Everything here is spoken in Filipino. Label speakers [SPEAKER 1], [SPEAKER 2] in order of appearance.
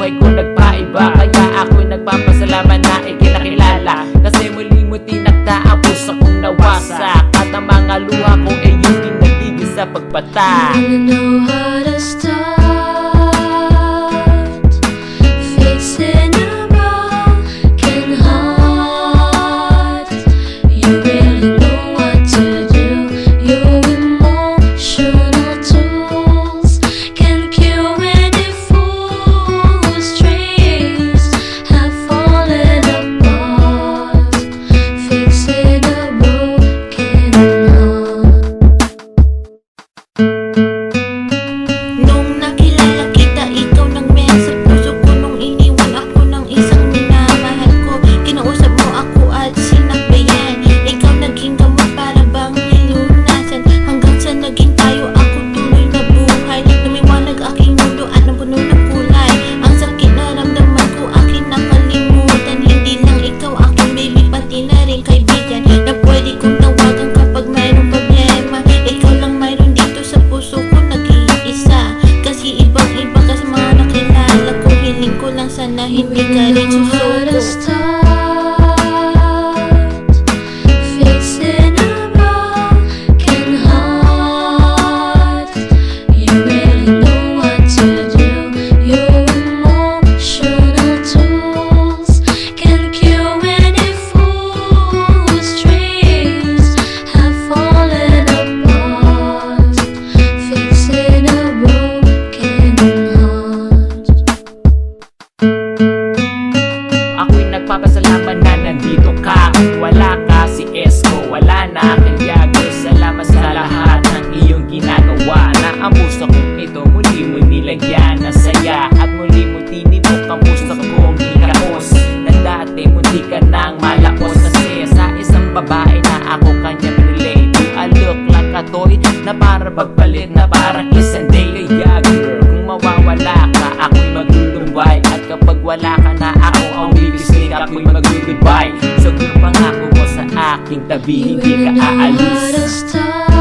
[SPEAKER 1] buhay ko nagpaiba. Kaya ako'y nagpapasalamat na ikinakilala, kasi muli mo tinakda ang puso kong nawasak, at ang mga luha ko ay yung pinatigil sa pagpata.
[SPEAKER 2] You know how to start fixing a broken heart. You really know what to do. Your emotional tools can cure any fool whose dreams have fallen apart. Fixing a broken heart.
[SPEAKER 3] Nung nakilala kita, ikaw nang meron sa puso ko. Nung iniwan ako ng isang minamahal ko, kinausap mo ako at sinakbayan. Ikaw naging gamot para bang nilunasan, hanggang sa naging tayo, ako tuloy na buhay. Lumiwanag aking mundo at napuno ng kulay. Ang sakit na ramdaman ko, aking nakalimutan. Hindi lang ikaw aking baby, pati na rin kaibigan na pwede kong tawagan kapag mayroong problema. Ikaw lang mayroon dito sa puso ko, nag-iisa. Kasi ibang-iba ka sa mga nakilala ko. Hiling ko lang sana hindi ka rin
[SPEAKER 2] How to
[SPEAKER 3] susuko.
[SPEAKER 2] start fixing a broken heart. You really know what to do. Your emotional tools can cure any fool whose dreams have fallen apart. Fixing a broken heart.
[SPEAKER 1] Ako'y nagpapasalamat na nandito ka. Wala ka si Esko, wala na kaya salamat sa lahat ng iyong ginagawa, na ang puso kong ito muli mo nilagyan ng saya, at muli mo tinibok ang puso kong hikaos, na dati munti ka nang malakos. Kasi sa isang babae na ako kanya pinili, I look like a toy na para pagpalit, na parang isang day. Kaya girl, kung mawawala ka, ako'y maglumbay, at kapag wala ka na, ako ang bibisnik, ako'y mag-goodbye. So kung pangako mo sa aking tabi, hindi ka
[SPEAKER 2] You really know how to
[SPEAKER 1] aalis.
[SPEAKER 2] start